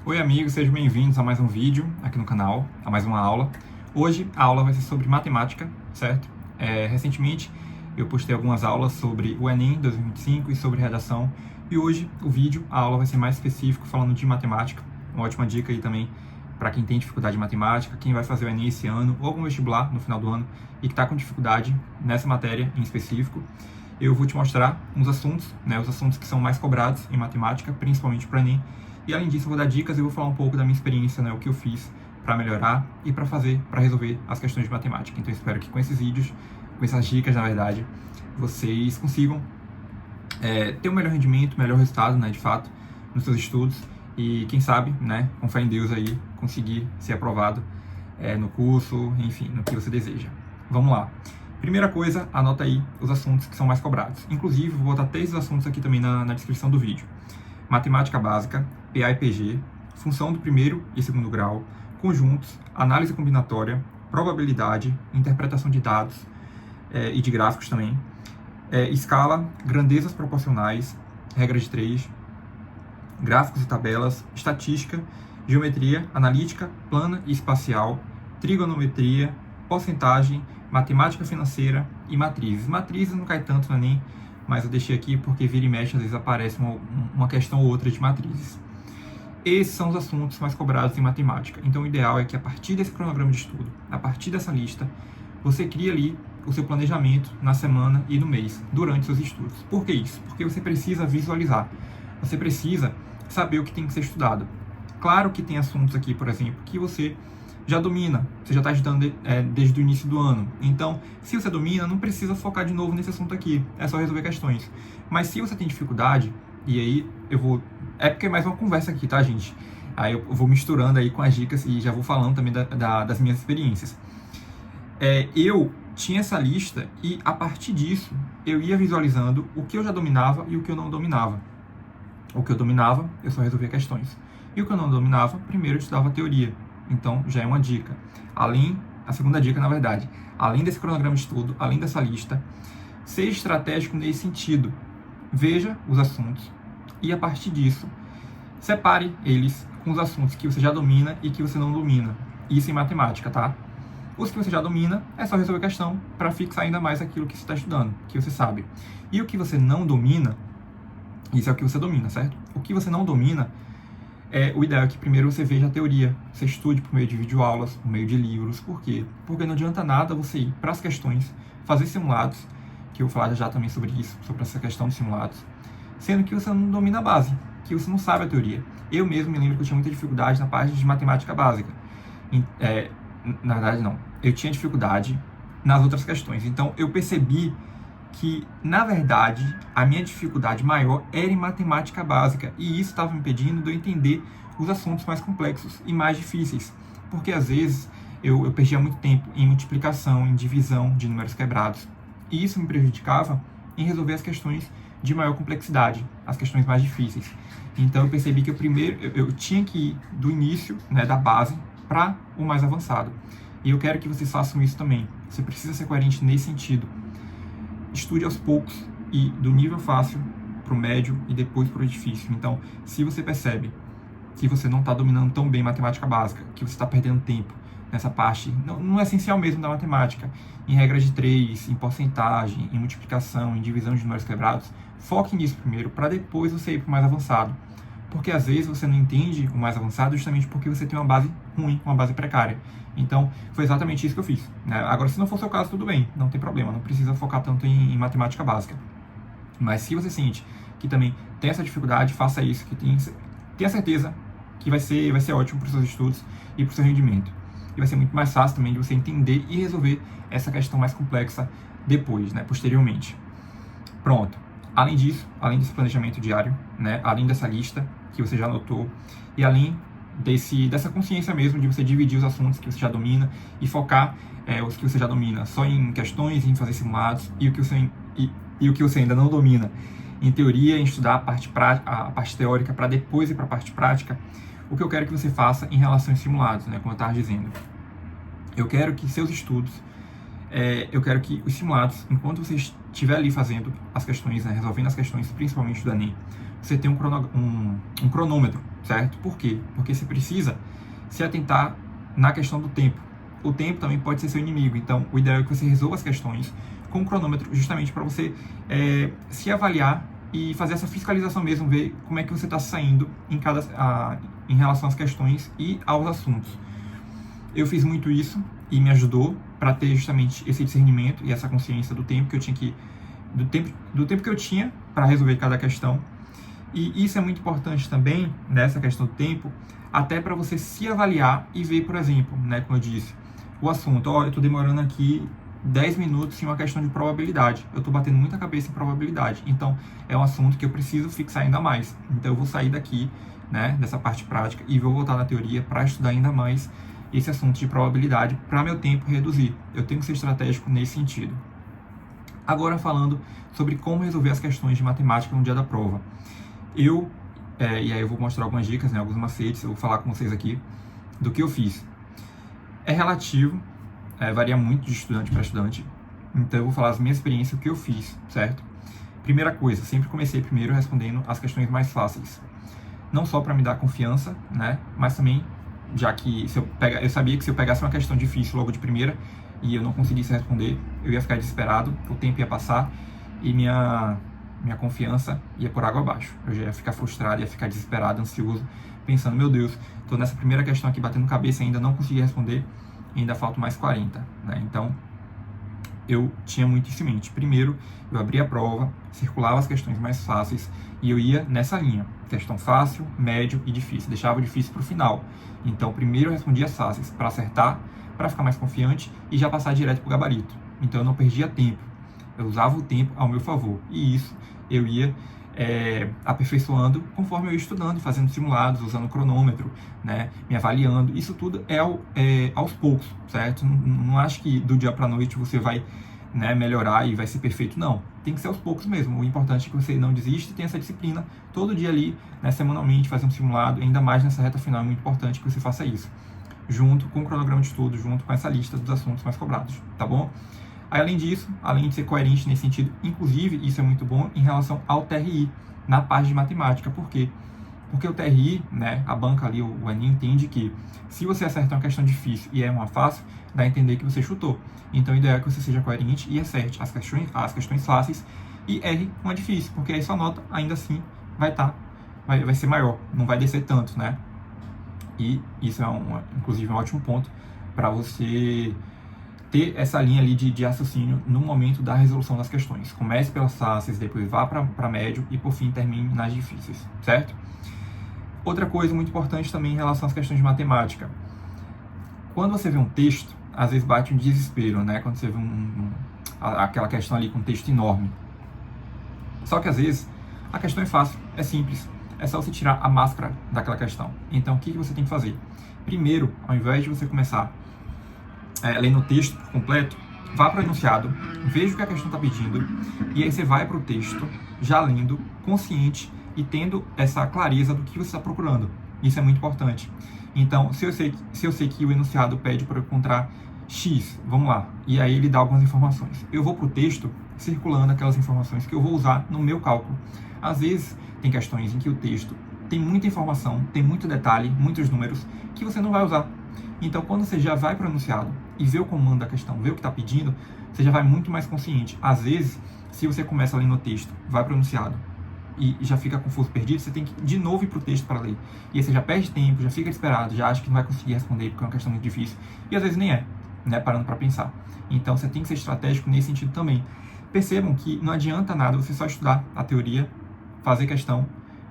Oi amigos, sejam bem-vindos a mais um vídeo aqui no canal, a mais uma aula. Hoje a aula vai ser sobre matemática, certo? Recentemente eu postei algumas aulas sobre o Enem 2025 e sobre redação. E hoje a aula vai ser mais específico, falando de matemática. Uma ótima dica aí também para quem tem dificuldade em matemática, quem vai fazer o Enem esse ano ou algum vestibular no final do ano e que está com dificuldade nessa matéria em específico. Eu vou te mostrar uns assuntos, os assuntos que são mais cobrados em matemática, principalmente para o Enem. E além disso, eu vou dar dicas e vou falar um pouco da minha experiência, o que eu fiz para melhorar e para resolver as questões de matemática. Então eu espero que com esses vídeos, com essas dicas, na verdade, vocês consigam ter um melhor rendimento, melhor resultado, de fato, nos seus estudos. E quem sabe, com fé em Deus aí, conseguir ser aprovado no curso, enfim, no que você deseja. Vamos lá. Primeira coisa, anota aí os assuntos que são mais cobrados. Inclusive, vou botar 3 assuntos aqui também na descrição do vídeo. Matemática básica, PA e PG, função do primeiro e segundo grau, conjuntos, análise combinatória, probabilidade, interpretação de dados e de gráficos também, escala, grandezas proporcionais, regra de 3, gráficos e tabelas, estatística, geometria, analítica, plana e espacial, trigonometria, porcentagem, matemática financeira e matrizes. Matrizes não cai tanto no Enem, mas eu deixei aqui porque vira e mexe, às vezes aparece uma questão ou outra de matrizes. Esses são os assuntos mais cobrados em matemática. Então o ideal é que a partir desse cronograma de estudo, a partir dessa lista, você crie ali o seu planejamento na semana e no mês, durante seus estudos. Por que isso? Porque você precisa visualizar, você precisa saber o que tem que ser estudado. Claro que tem assuntos aqui, por exemplo, que você já domina, você já está estudando desde o início do ano. Então, se você domina, não precisa focar de novo nesse assunto aqui, é só resolver questões. Mas se você tem dificuldade, e aí é porque é mais uma conversa aqui, tá, gente? Aí eu vou misturando aí com as dicas e já vou falando também das minhas experiências. Eu tinha essa lista e, a partir disso, eu ia visualizando o que eu já dominava e o que eu não dominava. O que eu dominava, eu só resolvia questões. E o que eu não dominava, primeiro eu estudava teoria. Então, já é uma dica. A segunda dica, na verdade, além desse cronograma de estudo, além dessa lista, seja estratégico nesse sentido. Veja os assuntos e, a partir disso, separe eles com os assuntos que você já domina e que você não domina. Isso em matemática, tá? Os que você já domina, é só resolver a questão para fixar ainda mais aquilo que você está estudando, que você sabe. E o que você não domina, isso é o que você domina, certo? O que você não domina, o ideal é que primeiro você veja a teoria, você estude por meio de videoaulas, por meio de livros. Por quê? Porque não adianta nada você ir para as questões, fazer simulados, que eu vou falar já também sobre isso, sobre essa questão de simulados, sendo que você não domina a base, que você não sabe a teoria. Eu mesmo me lembro que eu tinha muita dificuldade na parte de matemática básica. Na verdade, não. Eu tinha dificuldade nas outras questões. Então, eu percebi que, na verdade, a minha dificuldade maior era em matemática básica, e isso estava me impedindo de eu entender os assuntos mais complexos e mais difíceis, porque às vezes eu perdia muito tempo em multiplicação, em divisão de números quebrados, e isso me prejudicava em resolver as questões de maior complexidade, as questões mais difíceis. Então eu percebi que eu tinha que ir do início, da base, para o mais avançado, e eu quero que vocês façam isso também. Você precisa ser coerente nesse sentido. Estude aos poucos e do nível fácil para o médio e depois para o difícil. Então, se você percebe que você não está dominando tão bem matemática básica, que você está perdendo tempo nessa parte, não é essencial mesmo da matemática, em regra de 3, em porcentagem, em multiplicação, em divisão de números quebrados, foque nisso primeiro, para depois você ir para o mais avançado. Porque às vezes você não entende o mais avançado justamente porque você tem uma base ruim, uma base precária. Então, foi exatamente isso que eu fiz. Agora, se não for o seu caso, tudo bem, não tem problema, não precisa focar tanto em matemática básica. Mas se você sente que também tem essa dificuldade, faça isso, que tenha certeza que vai ser ótimo para os seus estudos e para o seu rendimento. E vai ser muito mais fácil também de você entender e resolver essa questão mais complexa depois, posteriormente. Pronto. Além disso, além desse planejamento diário, além dessa lista que você já anotou, e além dessa consciência mesmo de você dividir os assuntos que você já domina e focar os que você já domina só em questões, em fazer simulados, e o que você ainda não domina em teoria, em estudar a parte teórica para depois ir para a parte prática. O que eu quero que você faça em relação aos simulados, como eu estava dizendo. Eu quero que seus estudos, eu quero que os simulados, enquanto você estiver ali fazendo as questões, resolvendo as questões, principalmente do Enem, você tenha um cronômetro, certo? Por quê? Porque você precisa se atentar na questão do tempo. O tempo também pode ser seu inimigo, então o ideal é que você resolva as questões com o cronômetro, justamente para você se avaliar e fazer essa fiscalização mesmo, ver como é que você está saindo em relação às questões e aos assuntos. Eu fiz muito isso e me ajudou para ter justamente esse discernimento e essa consciência do tempo que eu tinha do tempo que eu tinha para resolver cada questão. E isso é muito importante também, nessa questão do tempo, até para você se avaliar e ver, por exemplo, né, como eu disse, o assunto, eu estou demorando aqui 10 minutos em uma questão de probabilidade. Eu estou batendo muita cabeça em probabilidade. Então, é um assunto que eu preciso fixar ainda mais. Então, eu vou sair daqui, né, dessa parte prática e vou voltar na teoria para estudar ainda mais esse assunto de probabilidade para meu tempo reduzir. Eu tenho que ser estratégico nesse sentido. Agora, falando sobre como resolver as questões de matemática no dia da prova. E aí eu vou mostrar algumas dicas, né, alguns macetes, eu vou falar com vocês aqui do que eu fiz. É relativo, varia muito de estudante para estudante, então eu vou falar as minhas experiências, o que eu fiz, certo? Primeira coisa, sempre comecei primeiro respondendo as questões mais fáceis. Não só para me dar confiança, né, mas também, já que eu sabia que se eu pegasse uma questão difícil logo de primeira e eu não conseguisse responder, eu ia ficar desesperado, o tempo ia passar e minha confiança ia por água abaixo. Eu já ia ficar frustrado, ia ficar desesperado, ansioso, pensando, meu Deus, estou nessa primeira questão aqui batendo cabeça e ainda não consegui responder, e ainda faltam mais 40, né? Então, eu tinha muito isso em mente. Primeiro, eu abria a prova, circulava as questões mais fáceis e eu ia nessa linha, questão fácil, médio e difícil. Deixava o difícil para o final. Então, primeiro eu respondia as fáceis para acertar, para ficar mais confiante e já passar direto para o gabarito. Então, eu não perdia tempo. Eu usava o tempo ao meu favor. E isso eu ia aperfeiçoando conforme eu ia estudando, fazendo simulados, usando o cronômetro, né, me avaliando. Isso tudo aos poucos, certo? Não acho que do dia para a noite você vai, né, melhorar e vai ser perfeito. Não, tem que ser aos poucos mesmo. O importante é que você não desista e tenha essa disciplina todo dia ali, né, semanalmente, fazer um simulado. Ainda mais nessa reta final é muito importante que você faça isso, junto com o cronograma de estudo, junto com essa lista dos assuntos mais cobrados, tá bom? Aí, além disso, além de ser coerente nesse sentido, inclusive, isso é muito bom em relação ao TRI, na parte de matemática. Por quê? Porque o TRI, né, a banca ali, o Enem, entende que se você acertar uma questão difícil e é uma fácil, dá a entender que você chutou. Então, o ideal é que você seja coerente e acerte as questões fáceis e erre uma difícil, porque aí sua nota, ainda assim, vai ser maior, não vai descer tanto, né? E isso é, inclusive, um ótimo ponto para você ter essa linha ali de raciocínio no momento da resolução das questões. Comece pelas fáceis, depois vá para médio e, por fim, termine nas difíceis, certo? Outra coisa muito importante também em relação às questões de matemática. Quando você vê um texto, às vezes bate um desespero, né? Quando você vê aquela questão ali com um texto enorme. Só que, às vezes, a questão é fácil, é simples. É só você tirar a máscara daquela questão. Então, o que você tem que fazer? Primeiro, ao invés de você começar lendo o texto por completo, vá para o enunciado, veja o que a questão está pedindo, e aí você vai para o texto, já lendo, consciente e tendo essa clareza do que você está procurando. Isso é muito importante. Então, se eu sei que o enunciado pede para eu encontrar X, vamos lá, e aí ele dá algumas informações. Eu vou para o texto circulando aquelas informações que eu vou usar no meu cálculo. Às vezes, tem questões em que o texto tem muita informação, tem muito detalhe, muitos números, que você não vai usar. Então, quando você já vai para o enunciado e vê o comando da questão, vê o que está pedindo, você já vai muito mais consciente. Às vezes, se você começa ali no texto, vai para o enunciado e já fica confuso, perdido, você tem que de novo ir para o texto para ler. E aí você já perde tempo, já fica desesperado, já acha que não vai conseguir responder porque é uma questão muito difícil. E às vezes nem é, né, parando para pensar. Então, você tem que ser estratégico nesse sentido também. Percebam que não adianta nada você só estudar a teoria, fazer questão,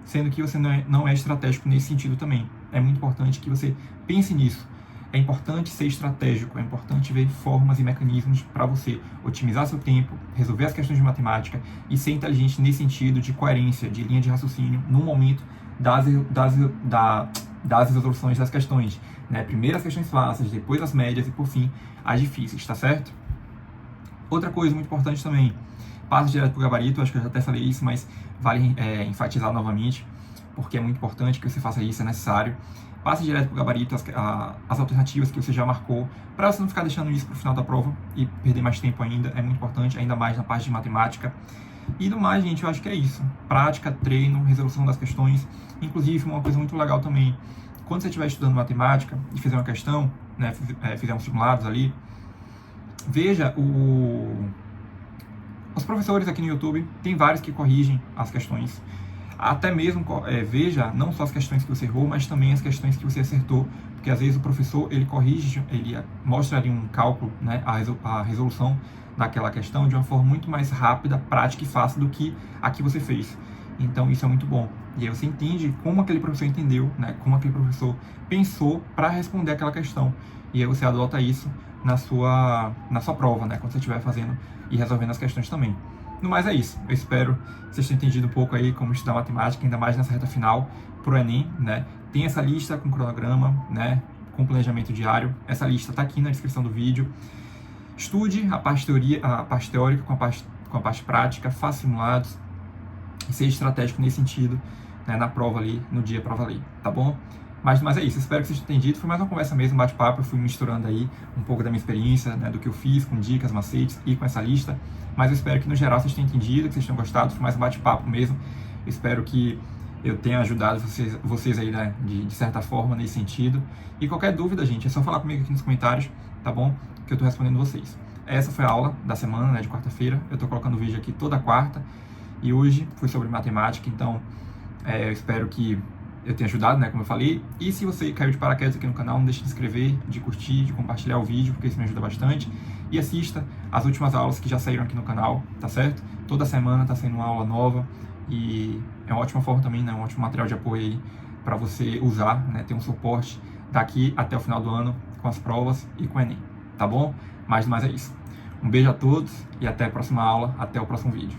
sendo que você não é estratégico nesse sentido também. É muito importante que você pense nisso. É importante ser estratégico, é importante ver formas e mecanismos para você otimizar seu tempo, resolver as questões de matemática e ser inteligente nesse sentido de coerência, de linha de raciocínio no momento das resoluções das questões, né? Primeiro as questões fáceis, depois as médias e, por fim, as difíceis, tá certo? Outra coisa muito importante também, passe direto para o gabarito. Acho que eu já até falei isso, mas vale enfatizar novamente, porque é muito importante que você faça isso, é necessário. Passe direto para o gabarito as alternativas que você já marcou, para você não ficar deixando isso para o final da prova e perder mais tempo ainda. É muito importante, ainda mais na parte de matemática. E do mais, gente, eu acho que é isso. Prática, treino, resolução das questões. Inclusive, uma coisa muito legal também, quando você estiver estudando matemática e fizer uma questão, né, fizer uns simulados ali, veja os professores aqui no YouTube, tem vários que corrigem as questões. Até mesmo veja não só as questões que você errou, mas também as questões que você acertou, porque às vezes o professor ele corrige, ele mostra ali um cálculo, né, a resolução daquela questão de uma forma muito mais rápida, prática e fácil do que a que você fez. Então isso é muito bom. E aí você entende como aquele professor entendeu, né, como aquele professor pensou para responder aquela questão. E aí você adota isso na sua prova, né, quando você estiver fazendo e resolvendo as questões também. No mais é isso. Eu espero que vocês tenham entendido um pouco aí como estudar matemática, ainda mais nessa reta final pro Enem, né? Tem essa lista com cronograma, né, com planejamento diário. Essa lista está aqui na descrição do vídeo. Estude a parte teórica com a parte prática, faça simulados e seja estratégico nesse sentido, né, na prova ali, no dia para valer, tá bom? Mas é isso, espero que vocês tenham entendido. Foi mais uma conversa mesmo, um bate-papo. Eu fui misturando aí um pouco da minha experiência, né, do que eu fiz, com dicas, macetes e com essa lista. Mas eu espero que no geral vocês tenham entendido, que vocês tenham gostado. Foi mais um bate-papo mesmo. Eu espero que eu tenha ajudado vocês aí, né, de certa forma, nesse sentido. E qualquer dúvida, gente, é só falar comigo aqui nos comentários, tá bom? Que eu tô respondendo vocês. Essa foi a aula da semana, né, de quarta-feira. Eu tô colocando vídeo aqui toda quarta. E hoje foi sobre matemática, então eu espero que eu tenha ajudado, né, como eu falei. E se você caiu de paraquedas aqui no canal, não deixe de se inscrever, de curtir, de compartilhar o vídeo, porque isso me ajuda bastante. E assista as últimas aulas que já saíram aqui no canal, tá certo? Toda semana tá saindo uma aula nova e é uma ótima forma também, né, um ótimo material de apoio aí para você usar, né, ter um suporte daqui até o final do ano com as provas e com o Enem, tá bom? Mas é isso. Um beijo a todos e até a próxima aula, até o próximo vídeo.